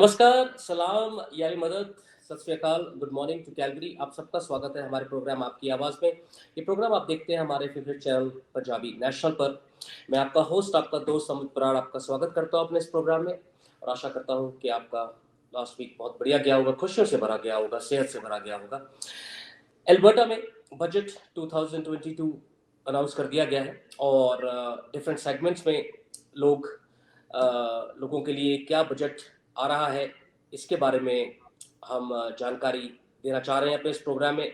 नमस्कार, सलाम, यारी मदद, सत श्री अकाल, गुड मॉर्निंग टू कैलगरी। आप सबका स्वागत है हमारे प्रोग्राम आपकी आवाज़ में। ये प्रोग्राम आप देखते हैं हमारे फेवरेट चैनल पंजाबी नेशनल पर। मैं आपका होस्ट, आपका दोस्त अमित बराड़ आपका स्वागत करता हूँ अपने इस प्रोग्राम में और आशा करता हूँ कि आपका लास्ट वीक बहुत बढ़िया गया होगा, खुशियों से भरा गया होगा, सेहत से भरा गया होगा। एल्बर्टा में बजट 2022 अनाउंस कर दिया गया है और डिफरेंट सेगमेंट्स में लोगों के लिए क्या बजट आ रहा है, इसके बारे में हम जानकारी देना चाह रहे हैं अपने इस प्रोग्राम में।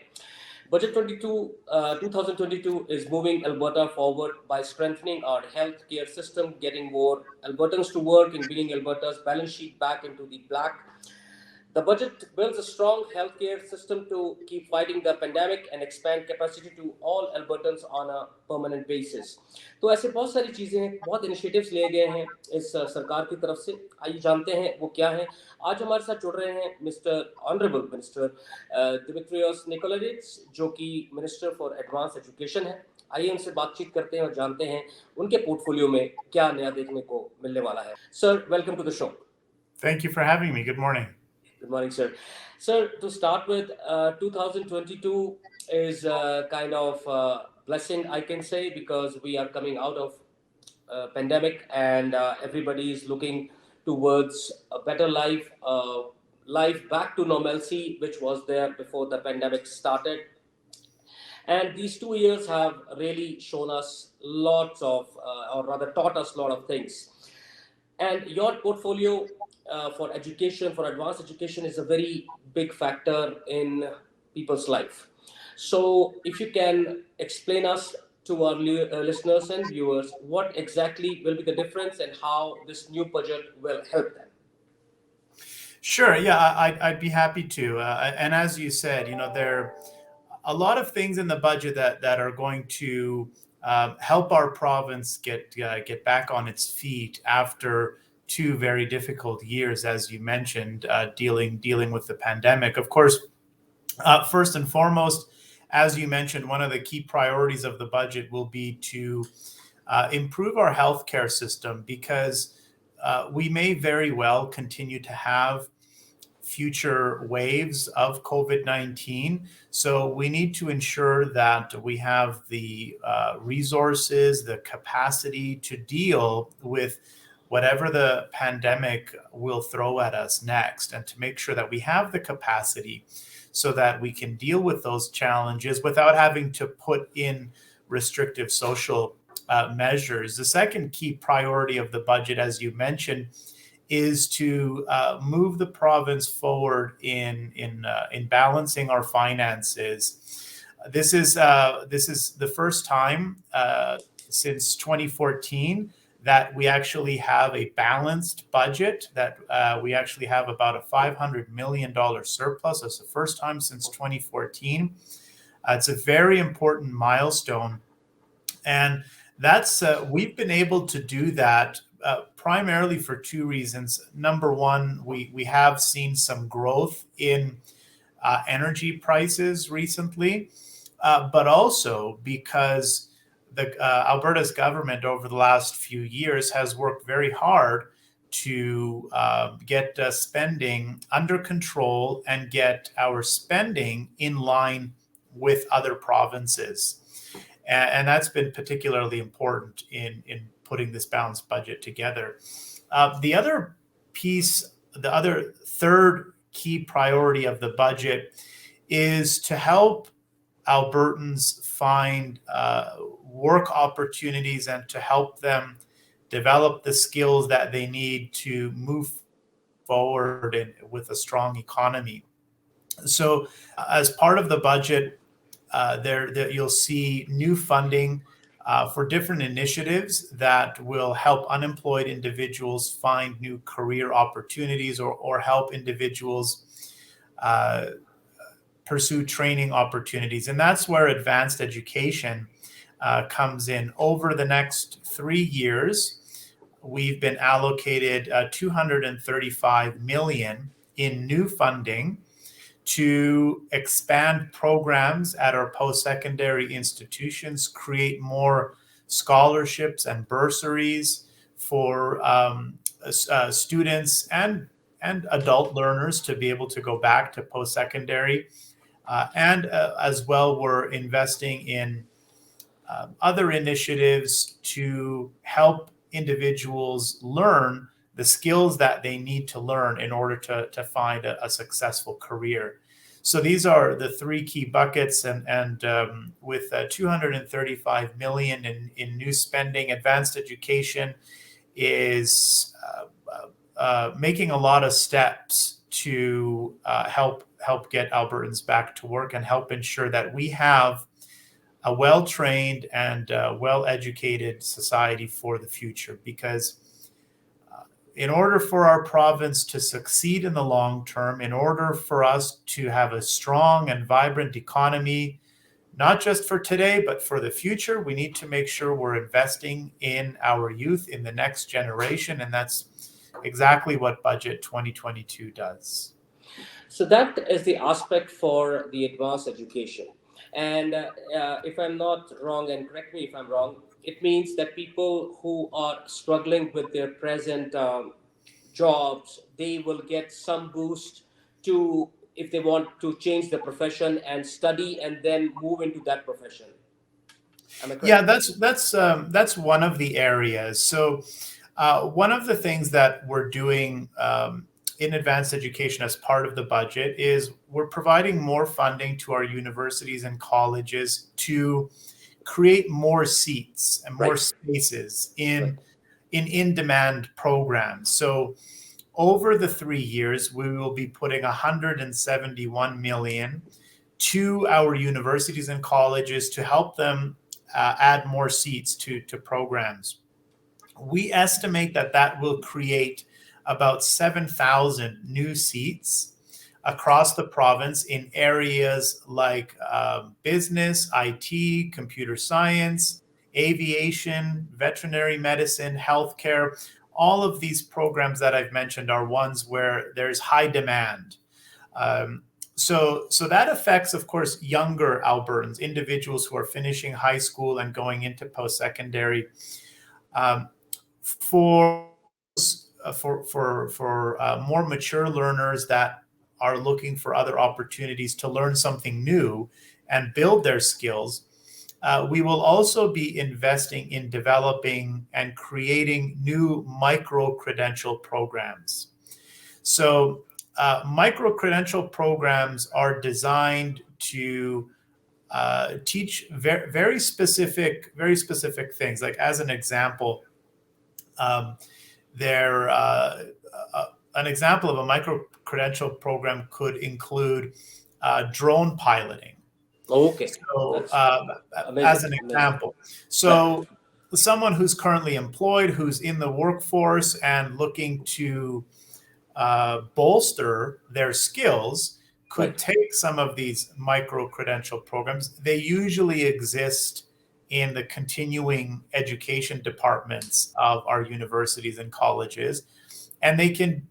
Budget 2022 is moving Alberta forward by strengthening our healthcare system, getting more Albertans to work, and bringing Alberta's balance sheet back into the black. The budget builds a strong healthcare system to keep fighting the pandemic and expand capacity to all Albertans on a permanent basis. तो ऐसे बहुत सारी चीज़ें हैं, बहुत initiatives लिए गए हैं इस सरकार की तरफ से। आइए जानते हैं वो क्या है। आज हमारे साथ जुड़ रहे हैं ऑनरेबल मिनिस्टर Demetrios Nicolaides, जो कि मिनिस्टर फॉर एडवांस एजुकेशन है। आइए उनसे बातचीत करते हैं और जानते हैं उनके पोर्टफोलियो में क्या नया देखने को मिलने वाला है। Sir, welcome to the show. Thank you for having me. Good morning. Good morning, sir. Sir, to start with, 2022 is kind of blessing, I can say, because we are coming out of pandemic and everybody is looking towards a better life, life back to normalcy, which was there before the pandemic started. And these 2 years have really shown us lots of, or rather taught us a lot of things. And your portfolio for education, for advanced education, is a very big factor in people's life. So if you can explain us to our listeners and viewers what exactly will be the difference and how this new budget will help them. Sure. Yeah, I'd be happy to. And as you said, there are a lot of things in the budget that are going to help our province get back on its feet after 2 very difficult years, as you mentioned, dealing with the pandemic. Of course, first and foremost, as you mentioned, one of the key priorities of the budget will be to improve our healthcare system, because we may very well continue to have future waves of COVID-19. So we need to ensure that we have the resources, the capacity to deal with whatever the pandemic will throw at us next, and to make sure that we have the capacity so that we can deal with those challenges without having to put in restrictive social measures. The second key priority of the budget, as you mentioned, is to move the province forward in balancing our finances. This is the first time since 2014 that we actually have a balanced budget, that we actually have about a $500 million surplus. That's the first time since 2014. It's a very important milestone. And that's we've been able to do that primarily for 2 reasons. Number one, we have seen some growth in energy prices recently, but also because Alberta's government over the last few years has worked very hard to get spending under control and get our spending in line with other provinces. And that's been particularly important in putting this balanced budget together. The other third key priority of the budget is to help Albertans find work opportunities and to help them develop the skills that they need to move forward with a strong economy. So as part of the budget, you'll see new funding for different initiatives that will help unemployed individuals find new career opportunities, or help individuals pursue training opportunities. And that's where advanced education comes in. Over the next 3 years, we've been allocated $235 million in new funding to expand programs at our post-secondary institutions, create more scholarships and bursaries for students and adult learners to be able to go back to post-secondary. And as well, we're investing in other initiatives to help individuals learn the skills that they need to learn in order to find a successful career. So these are the three key buckets, and with 235 million in new spending, advanced education is making a lot of steps to help get Albertans back to work and help ensure that we have a well-trained and well-educated society for the future. Because in order for our province to succeed in the long term, in order for us to have a strong and vibrant economy, not just for today, but for the future, we need to make sure we're investing in our youth, in the next generation. And that's exactly what Budget 2022 does. So that is the aspect for the advanced education. And if I'm not wrong, and correct me if I'm wrong, it means that people who are struggling with their present jobs, they will get some boost to, if they want to change the profession and study and then move into that profession. Am I correct? Yeah, that's one of the areas. So one of the things that we're doing in advanced education as part of the budget is we're providing more funding to our universities and colleges to create more seats and more spaces in in-demand programs. So over the 3 years, we will be putting 171 million to our universities and colleges to help them add more seats to programs. We estimate that will create about 7,000 new seats across the province in areas like business, IT, computer science, aviation, veterinary medicine, healthcare. All of these programs that I've mentioned are ones where there's high demand. So that affects, of course, younger Albertans, individuals who are finishing high school and going into post-secondary. For more mature learners that are looking for other opportunities to learn something new and build their skills, we will also be investing in developing and creating new micro-credential programs. So micro-credential programs are designed to teach very specific things. Like, as an example, an example of a micro-credential program could include drone piloting. Okay. So, as an example, so someone who's currently employed, who's in the workforce and looking to bolster their skills, could take some of these micro-credential programs. They usually exist in the continuing education departments of our universities and colleges, and they can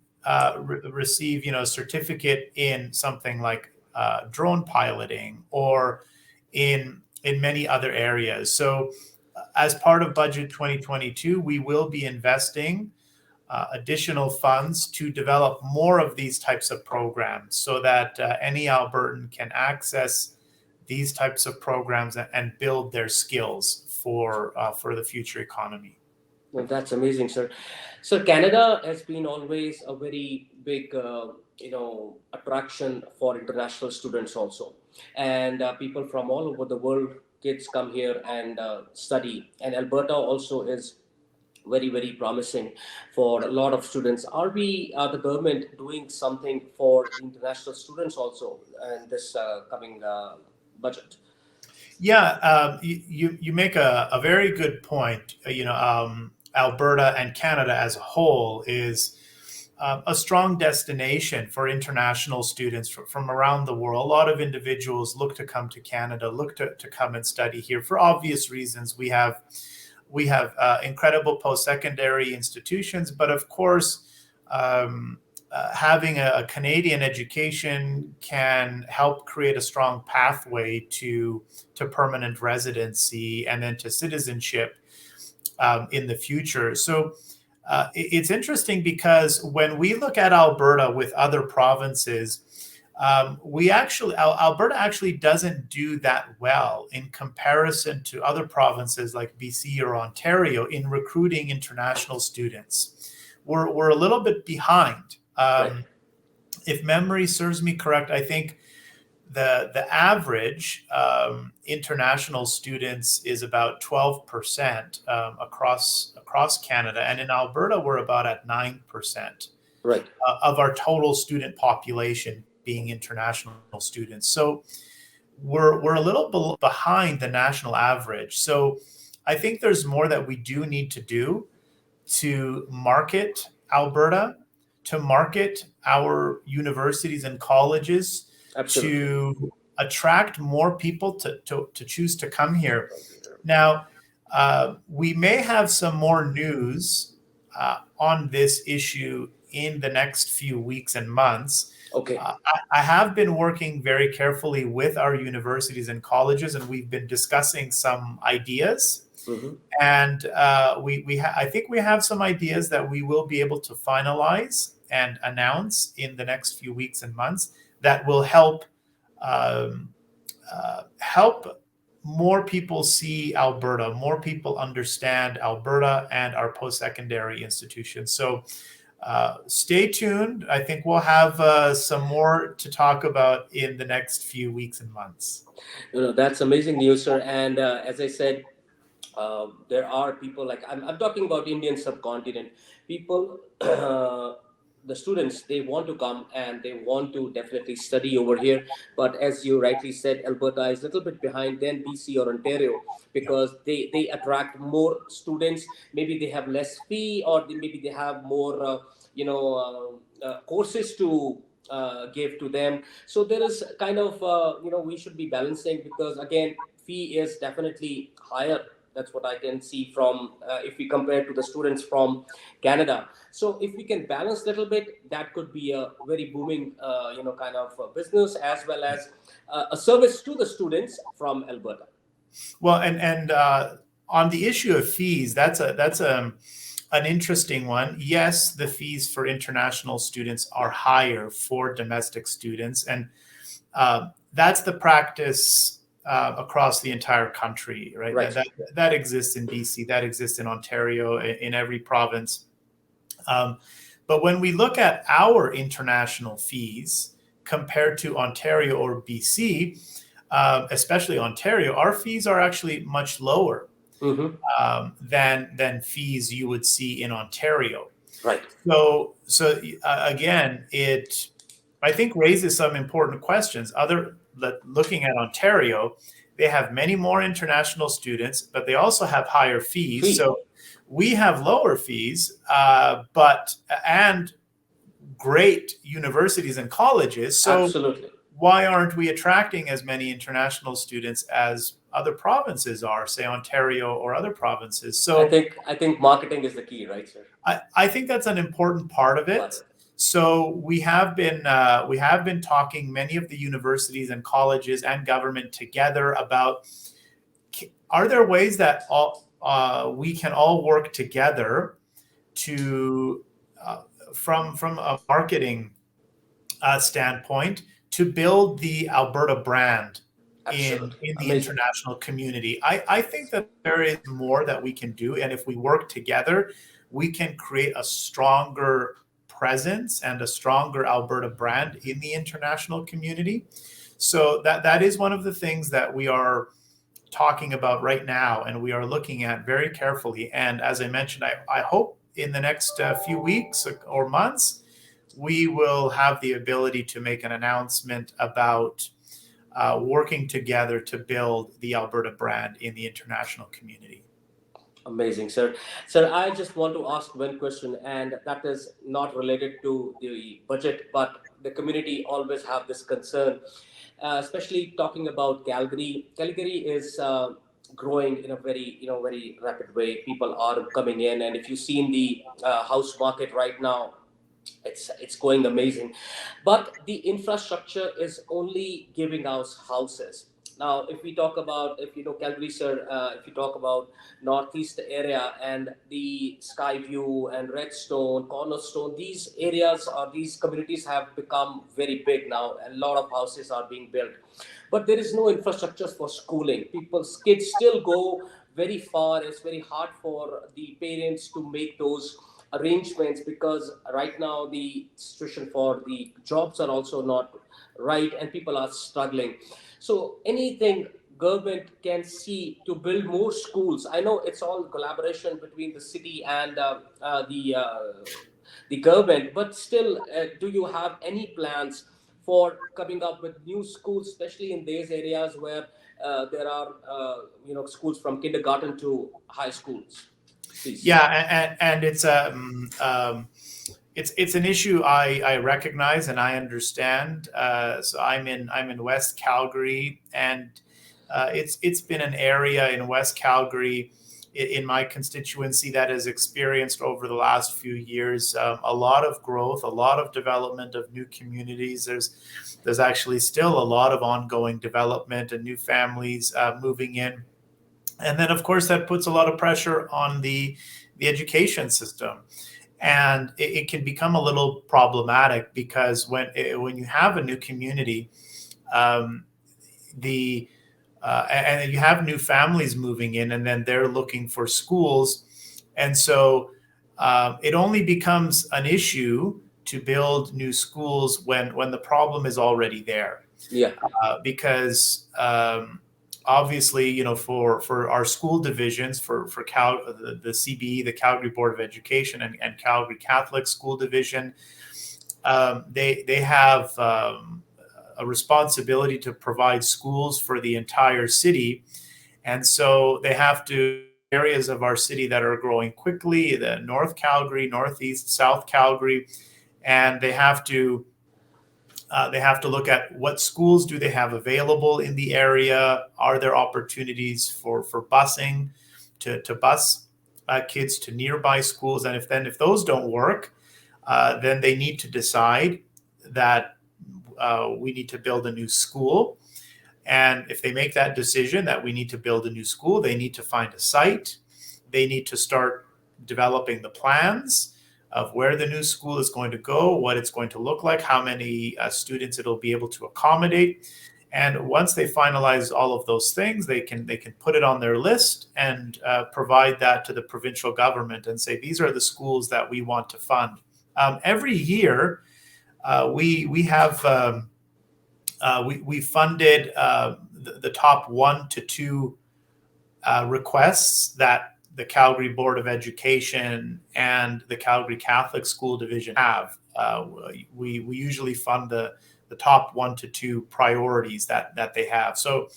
receive, a certificate in something like drone piloting or in many other areas. So as part of Budget 2022, we will be investing additional funds to develop more of these types of programs so that any Albertan can access these types of programs and build their skills for the future economy. Well, that's amazing, sir. So Canada has been always a very big, attraction for international students also, and people from all over the world, kids come here and study. And Alberta also is very, very promising for a lot of students. Are the government doing something for the international students also in this coming budget? Yeah, you make a very good point. Alberta and Canada as a whole is a strong destination for international students from around the world. A lot of individuals look to come to Canada, look to come and study here for obvious reasons. We have incredible post-secondary institutions, but of course, having a Canadian education can help create a strong pathway to permanent residency and then to citizenship in the future. So it's interesting because when we look at Alberta with other provinces, Alberta actually doesn't do that well in comparison to other provinces like BC or Ontario in recruiting international students. We're a little bit behind. Right. If memory serves me correct, I think the average international students is about 12% across Canada, and in Alberta we're about at 9%. Right. Of our total student population being international students. So we're a little behind the national average. So I think there's more that we do need to do to market Alberta, to market our universities and colleges, Absolutely. to attract more people to choose to come here. Now, we may have some more news on this issue in the next few weeks and months. Okay. I have been working very carefully with our universities and colleges, and we've been discussing some ideas. Mm-hmm. And I think we have some ideas that we will be able to finalize and announce in the next few weeks and months that will help more people see Alberta, more people understand Alberta and our post-secondary institutions. So stay tuned. I think we'll have some more to talk about in the next few weeks and months. That's amazing news, sir. And as I said, there are people like I'm talking about Indian subcontinent people. The students, they want to come and they want to definitely study over here, but as you rightly said, Alberta is a little bit behind than BC or Ontario because they attract more students. Maybe they have less fee, or maybe they have more courses to give to them. So there is kind of we should be balancing, because again, fee is definitely higher. That's what I can see from if we compare to the students from Canada. So if we can balance a little bit, that could be a very booming, kind of business, as well as a service to the students from Alberta. Well, and on the issue of fees, that's an interesting one. Yes, the fees for international students are higher for domestic students, and that's the practice across the entire country, right? Right. That exists in BC, that exists in Ontario, in every province. But when we look at our international fees compared to Ontario or BC, especially Ontario, our fees are actually much lower than fees you would see in Ontario. Right. So again, it I think raises some important questions. Looking at Ontario, they have many more international students, but they also have higher fees. So we have lower fees, and great universities and colleges. So absolutely, why aren't we attracting as many international students as other provinces are, say Ontario or other provinces? So I think marketing is the key, right, sir? I think that's an important part of it. So we have been talking, many of the universities and colleges and government together, about are there ways that we can all work together to from a marketing standpoint to build the Alberta brand in the international community. I think that there is more that we can do, and if we work together, we can create a stronger presence and a stronger Alberta brand in the international community. So that is one of the things that we are talking about right now, and we are looking at very carefully. And as I mentioned, I hope in the next few weeks or months, we will have the ability to make an announcement about working together to build the Alberta brand in the international community. Amazing, sir. Sir, I just want to ask one question, and that is not related to the budget, but the community always have this concern, especially talking about Calgary. Calgary is growing in a very rapid way. People are coming in, and if you've seen the house market right now, it's going amazing. But the infrastructure is only giving us houses. Now, if we talk about, if you know Calgary, sir, if you talk about northeast area and the Skyview and Redstone, Cornerstone, these areas or these communities have become very big now. A lot of houses are being built, but there is no infrastructure for schooling. People's kids still go very far. It's very hard for the parents to make those arrangements because right now the situation for the jobs are also not right and people are struggling. So anything government can see to build more schools. I know it's all collaboration between the city and the government, but still, do you have any plans for coming up with new schools, especially in these areas where there are schools from kindergarten to high schools? Please. Yeah, and it's an issue I recognize and I understand. So I'm in West Calgary, and it's been an area in West Calgary in my constituency that has experienced over the last few years a lot of growth, a lot of development of new communities. There's actually still a lot of ongoing development and new families moving in. And then, of course, that puts a lot of pressure on the education system. And it can become a little problematic because when you have a new community, and you have new families moving in, and then they're looking for schools, and so it only becomes an issue to build new schools when the problem is already there. Yeah. Because obviously, for our school divisions, for the CBE, the Calgary Board of Education, and Calgary Catholic School Division, they have a responsibility to provide schools for the entire city, and so they have to areas of our city that are growing quickly, the North Calgary, Northeast, South Calgary, and they have to look at what schools do they have available in the area. Are there opportunities for busing to bus kids to nearby schools? And if those don't work, then they need to decide that we need to build a new school. And if they make that decision that we need to build a new school, they need to find a site. They need to start developing the plans of where the new school is going to go, what it's going to look like, how many students it'll be able to accommodate. And once they finalize all of those things, they can put it on their list and provide that to the provincial government and say, these are the schools that we want to fund. Every year, we have we funded the top 1 to 2 requests that the Calgary Board of Education and the Calgary Catholic School Division have. We usually fund the top 1 to 2 priorities that they have. So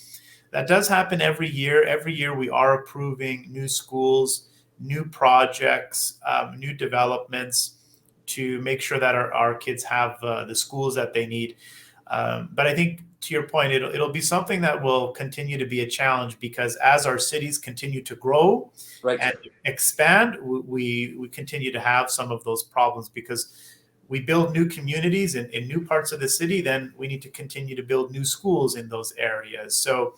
that does happen every year. Every year we are approving new schools, new projects, new developments to make sure that our kids have the schools that they need. But I think, to your point, it'll be something that will continue to be a challenge because as our cities continue to grow and expand, we continue to have some of those problems because we build new communities in new parts of the city, then we need to continue to build new schools in those areas. So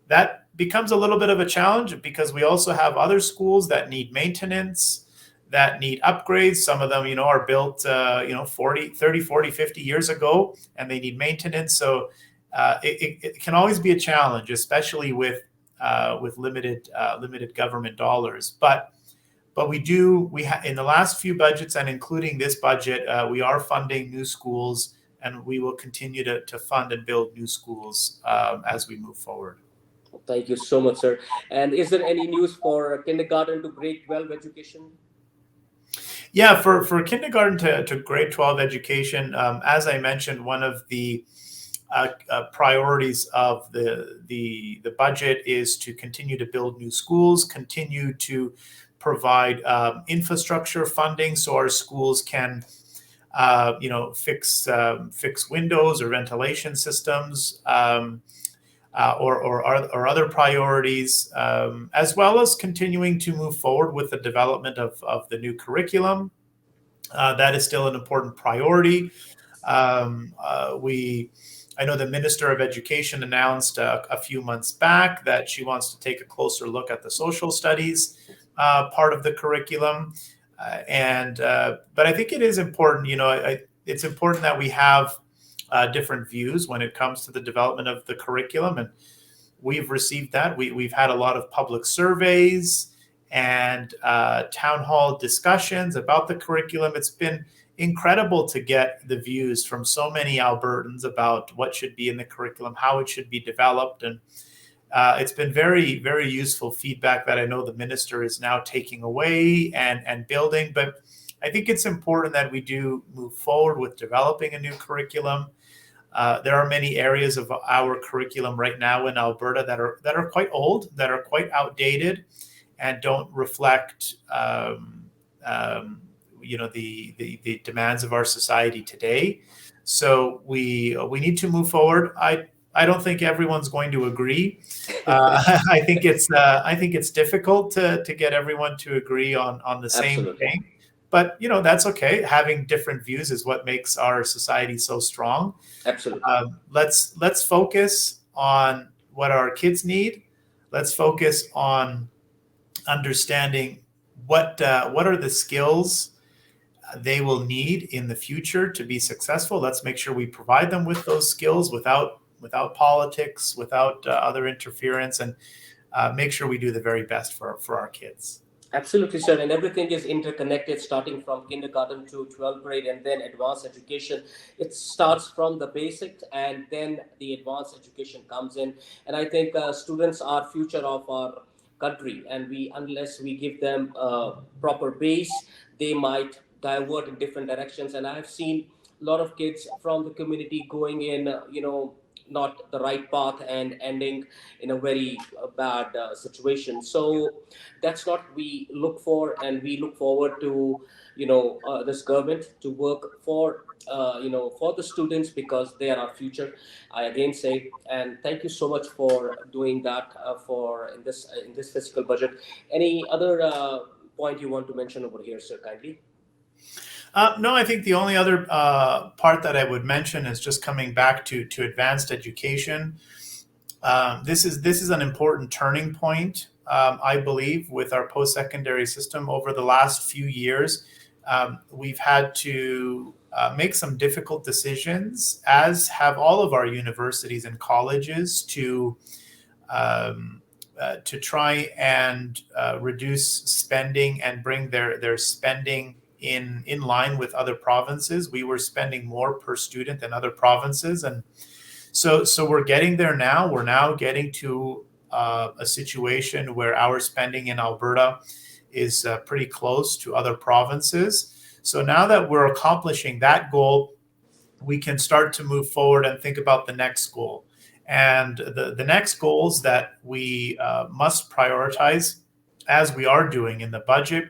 that becomes a little bit of a challenge because we also have other schools that need maintenance, that need upgrades. Some of them, are built, 30, 40, 50 years ago, and they need maintenance. So it can always be a challenge, especially with limited government dollars. But in the last few budgets and including this budget, we are funding new schools, and we will continue to fund and build new schools as we move forward. Thank you so much, sir. And is there any news for kindergarten to grade 12 education? Yeah, for kindergarten to grade 12 education, as I mentioned, one of the priorities of the budget is to continue to build new schools, continue to provide infrastructure funding so our schools can fix windows or ventilation systems, or other priorities, as well as continuing to move forward with the development of the new curriculum. That is still an important priority. I know the Minister of Education announced a few months back that she wants to take a closer look at the social studies part of the curriculum. But I think it is important, it's important that we have different views when it comes to the development of the curriculum. And we've received that. We've had a lot of public surveys and town hall discussions about the curriculum. It's been incredible to get the views from so many Albertans about what should be in the curriculum, how it should be developed. And it's been very, very useful feedback that I know the minister is now taking away and building. But I think it's important that we do move forward with developing a new curriculum. There are many areas of our curriculum right now in Alberta that are quite old, that are quite outdated, and don't reflect the demands of our society today. So we need to move forward. I don't think everyone's going to agree. I think it's difficult to get everyone to agree on the same Absolutely. thing. But that's okay. Having different views is what makes our society so strong. Absolutely. Let's focus on what our kids need. Let's focus on understanding what are the skills they will need in the future to be successful. Let's make sure we provide them with those skills without politics, without other interference, and make sure we do the very best for our kids. Absolutely, sir. And everything is interconnected, starting from kindergarten to 12th grade and then advanced education. It starts from the basic and then the advanced education comes in. And I think students are future of our country. And unless we give them a proper base, they might divert in different directions. And I've seen a lot of kids from the community going in, not the right path and ending in a very bad situation. So that's what we look for, and we look forward to this government to work for for the students, because they are our future. I again say, and thank you so much for doing that in this fiscal budget. Any other point you want to mention over here, sir, kindly? No, I think the only other part that I would mention is just coming back to advanced education. This is an important turning point, I believe, with our post-secondary system. Over the last few years, we've had to make some difficult decisions, as have all of our universities and colleges, to try and reduce spending and bring their spending in line with other provinces. We were spending more per student than other provinces, and so we're getting there now. We're now getting to a situation where our spending in Alberta is pretty close to other provinces. So now that we're accomplishing that goal, we can start to move forward and think about the next goal. And the next goals that we must prioritize, as we are doing in the budget,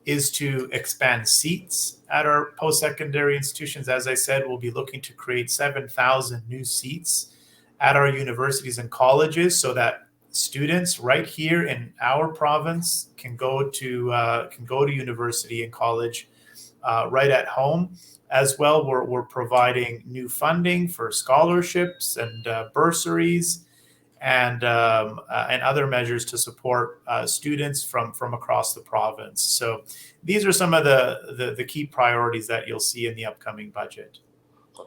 is to expand seats at our post-secondary institutions. As I said, we'll be looking to create 7,000 new seats at our universities and colleges, so that students right here in our province can go to university and college right at home. As well, we're providing new funding for scholarships and bursaries, and other measures to support students from across the province. So these are some of the key priorities that you'll see in the upcoming budget.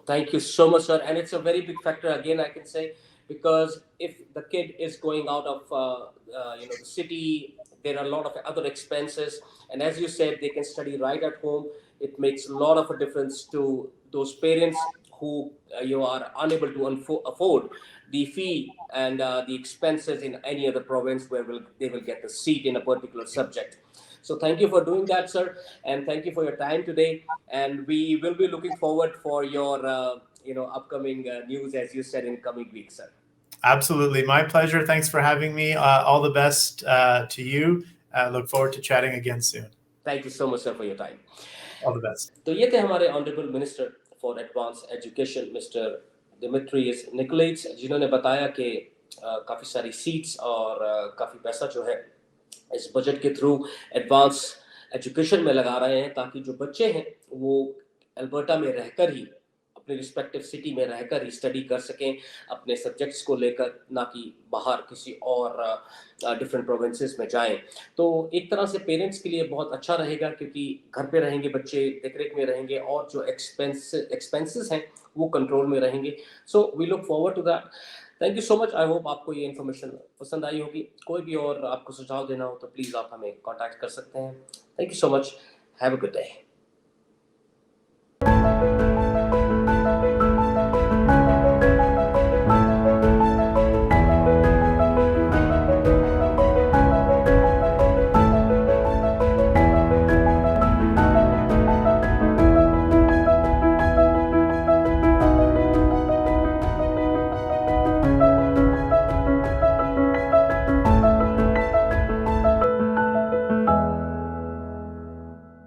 Thank you so much, sir. And it's a very big factor, again, I can say, because if the kid is going out of the city, there are a lot of other expenses. And as you said, they can study right at home. It makes a lot of a difference to those parents who you are unable to afford the fee and the expenses in any other province where they will get a seat in a particular subject. So thank you for doing that, sir, and thank you for your time today. And we will be looking forward for your upcoming news, as you said, in coming weeks, sir. Absolutely, my pleasure. Thanks for having me. All the best to you. Look forward to chatting again soon. Thank you so much, sir, for your time. All the best. तो ये थे हमारे honourable minister for advance education mister Demetrios Nicolaides, जिन्होंने बताया कि काफ़ी सारी seats और काफ़ी पैसा जो है इस बजट के थ्रू एडवांस एजुकेशन में लगा रहे हैं, ताकि जो बच्चे हैं वो अल्बर्टा में रहकर ही अपने रिस्पेक्टिव सिटी में रहकर ही स्टडी कर सकें अपने सब्जेक्ट्स को लेकर, ना कि बाहर किसी और डिफरेंट प्रोविंसेस में जाएं। तो एक तरह से पेरेंट्स के लिए बहुत अच्छा रहेगा, क्योंकि घर पे रहेंगे बच्चे, देखरेख में रहेंगे, और जो एक्सपेंसेस हैं वो कंट्रोल में रहेंगे। So we look forward to that. Thank you so much. I hope आपको ये इन्फॉर्मेशन पसंद आई होगी। कोई भी और आपको सुझाव देना हो तो प्लीज़ आप हमें कॉन्टैक्ट कर सकते हैं। Thank you so much. Have a good day.